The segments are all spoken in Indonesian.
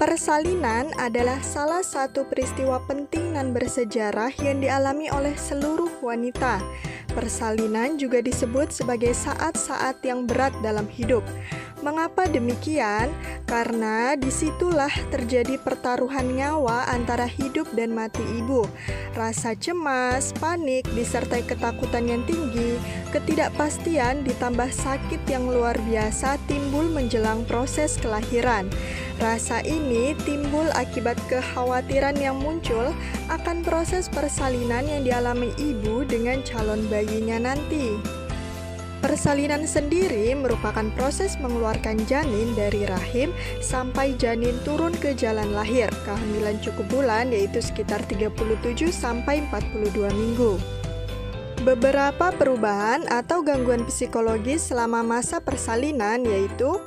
Persalinan adalah salah satu peristiwa penting dan bersejarah yang dialami oleh seluruh wanita. Persalinan juga disebut sebagai saat-saat yang berat dalam hidup. Mengapa demikian? Karena disitulah terjadi pertaruhan nyawa antara hidup dan mati ibu. Rasa cemas, panik, disertai ketakutan yang tinggi, ketidakpastian ditambah sakit yang luar biasa timbul menjelang proses kelahiran. Rasa ini timbul akibat kekhawatiran yang muncul akan proses persalinan yang dialami ibu dengan calon bayinya nanti. Persalinan sendiri merupakan proses mengeluarkan janin dari rahim sampai janin turun ke jalan lahir. Kehamilan cukup bulan yaitu sekitar 37 sampai 42 minggu. Beberapa perubahan atau gangguan psikologis selama masa persalinan yaitu: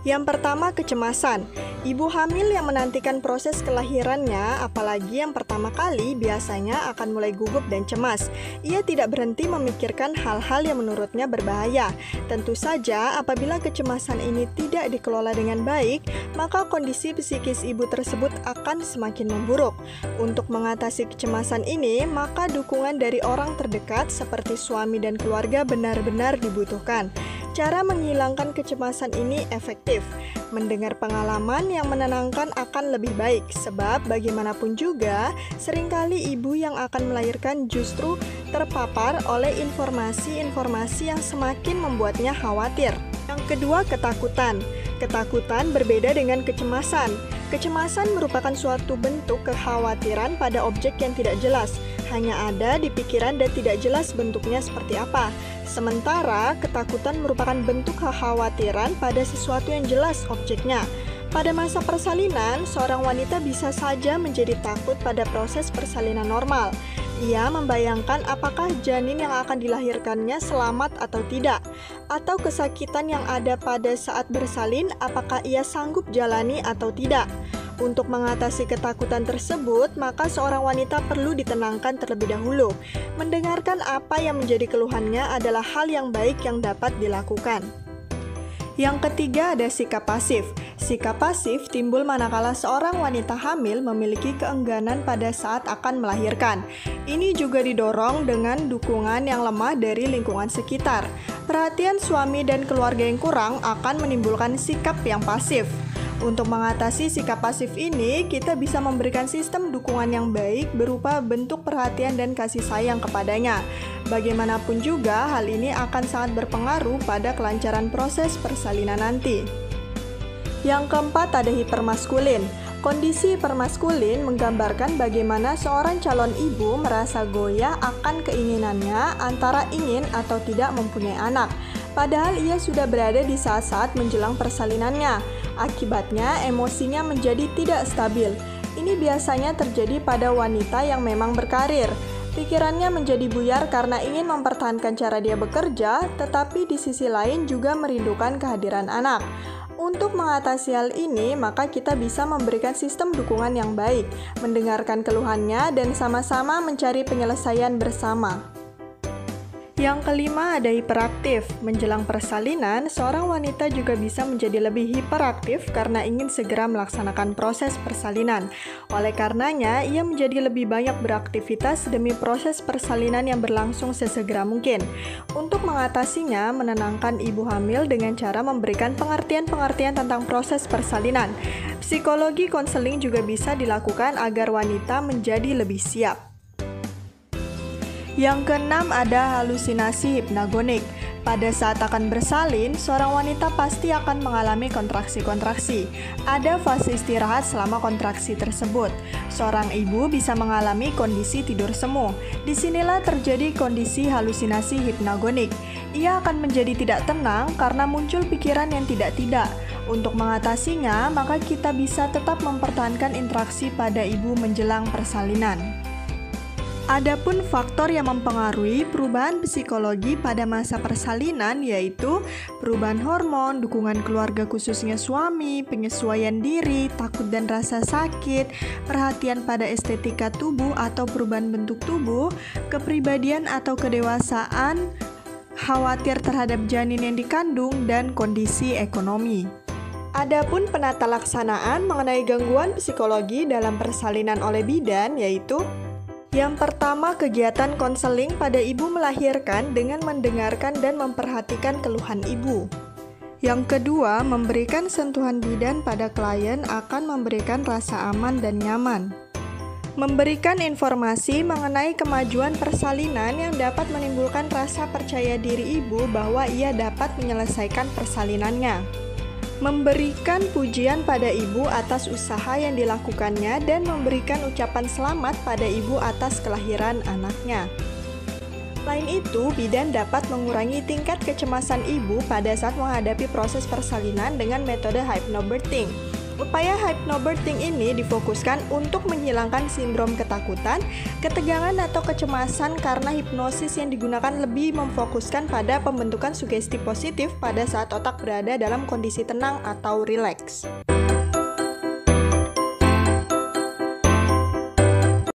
yang pertama, kecemasan. Ibu hamil yang menantikan proses kelahirannya, apalagi yang pertama kali, biasanya akan mulai gugup dan cemas. Ia tidak berhenti memikirkan hal-hal yang menurutnya berbahaya. Tentu saja, apabila kecemasan ini tidak dikelola dengan baik, maka kondisi psikis ibu tersebut akan semakin memburuk. Untuk mengatasi kecemasan ini, maka dukungan dari orang terdekat seperti suami dan keluarga benar-benar dibutuhkan. Cara menghilangkan kecemasan ini efektif. Mendengar pengalaman yang menenangkan akan lebih baik, sebab bagaimanapun juga, seringkali ibu yang akan melahirkan justru terpapar oleh informasi-informasi yang semakin membuatnya khawatir. Yang kedua, ketakutan. Ketakutan berbeda dengan kecemasan. Kecemasan merupakan suatu bentuk kekhawatiran pada objek yang tidak jelas, hanya ada di pikiran dan tidak jelas bentuknya seperti apa. Sementara, ketakutan merupakan bentuk kekhawatiran pada sesuatu yang jelas objeknya. Pada masa persalinan, seorang wanita bisa saja menjadi takut pada proses persalinan normal. Ia membayangkan apakah janin yang akan dilahirkannya selamat atau tidak, atau kesakitan yang ada pada saat bersalin apakah ia sanggup jalani atau tidak. Untuk mengatasi ketakutan tersebut, maka seorang wanita perlu ditenangkan terlebih dahulu. Mendengarkan apa yang menjadi keluhannya adalah hal yang baik yang dapat dilakukan. Yang ketiga, ada sikap pasif. Sikap pasif timbul manakala seorang wanita hamil memiliki keengganan pada saat akan melahirkan. Ini juga didorong dengan dukungan yang lemah dari lingkungan sekitar. Perhatian suami dan keluarga yang kurang akan menimbulkan sikap yang pasif. Untuk mengatasi sikap pasif ini, kita bisa memberikan sistem dukungan yang baik berupa bentuk perhatian dan kasih sayang kepadanya. Bagaimanapun juga, hal ini akan sangat berpengaruh pada kelancaran proses persalinan nanti. Yang keempat, ada hipermaskulin. Kondisi hipermaskulin menggambarkan bagaimana seorang calon ibu merasa goyah akan keinginannya antara ingin atau tidak mempunyai anak. Padahal ia sudah berada di saat-saat menjelang persalinannya. Akibatnya, emosinya menjadi tidak stabil. Ini biasanya terjadi pada wanita yang memang berkarir. Pikirannya menjadi buyar karena ingin mempertahankan cara dia bekerja, tetapi di sisi lain juga merindukan kehadiran anak. Untuk mengatasi hal ini, maka kita bisa memberikan sistem dukungan yang baik, mendengarkan keluhannya, dan sama-sama mencari penyelesaian bersama. Yang kelima, ada hiperaktif. Menjelang persalinan, seorang wanita juga bisa menjadi lebih hiperaktif karena ingin segera melaksanakan proses persalinan. Oleh karenanya, ia menjadi lebih banyak beraktivitas demi proses persalinan yang berlangsung sesegera mungkin. Untuk mengatasinya, menenangkan ibu hamil dengan cara memberikan pengertian-pengertian tentang proses persalinan. Psikologi konseling juga bisa dilakukan agar wanita menjadi lebih siap. Yang keenam, ada halusinasi hipnagonik. Pada saat akan bersalin, seorang wanita pasti akan mengalami kontraksi-kontraksi. Ada fase istirahat selama kontraksi tersebut. Seorang ibu bisa mengalami kondisi tidur semu. Disinilah terjadi kondisi halusinasi hipnagonik. Ia akan menjadi tidak tenang karena muncul pikiran yang tidak-tidak. Untuk mengatasinya, maka kita bisa tetap mempertahankan interaksi pada ibu menjelang persalinan. Adapun faktor yang mempengaruhi perubahan psikologi pada masa persalinan yaitu perubahan hormon, dukungan keluarga khususnya suami, penyesuaian diri, takut dan rasa sakit, perhatian pada estetika tubuh atau perubahan bentuk tubuh, kepribadian atau kedewasaan, khawatir terhadap janin yang dikandung, dan kondisi ekonomi. Adapun penata laksanaan mengenai gangguan psikologi dalam persalinan oleh bidan yaitu yang pertama, kegiatan konseling pada ibu melahirkan dengan mendengarkan dan memperhatikan keluhan ibu. Yang kedua, memberikan sentuhan bidan pada klien akan memberikan rasa aman dan nyaman. Memberikan informasi mengenai kemajuan persalinan yang dapat menimbulkan rasa percaya diri ibu bahwa ia dapat menyelesaikan persalinannya. Memberikan pujian pada ibu atas usaha yang dilakukannya dan memberikan ucapan selamat pada ibu atas kelahiran anaknya. Selain itu, bidan dapat mengurangi tingkat kecemasan ibu pada saat menghadapi proses persalinan dengan metode hypnobirthing. Upaya hypnobirthing ini difokuskan untuk menghilangkan sindrom ketakutan, ketegangan atau kecemasan karena hipnosis yang digunakan lebih memfokuskan pada pembentukan sugesti positif pada saat otak berada dalam kondisi tenang atau rileks.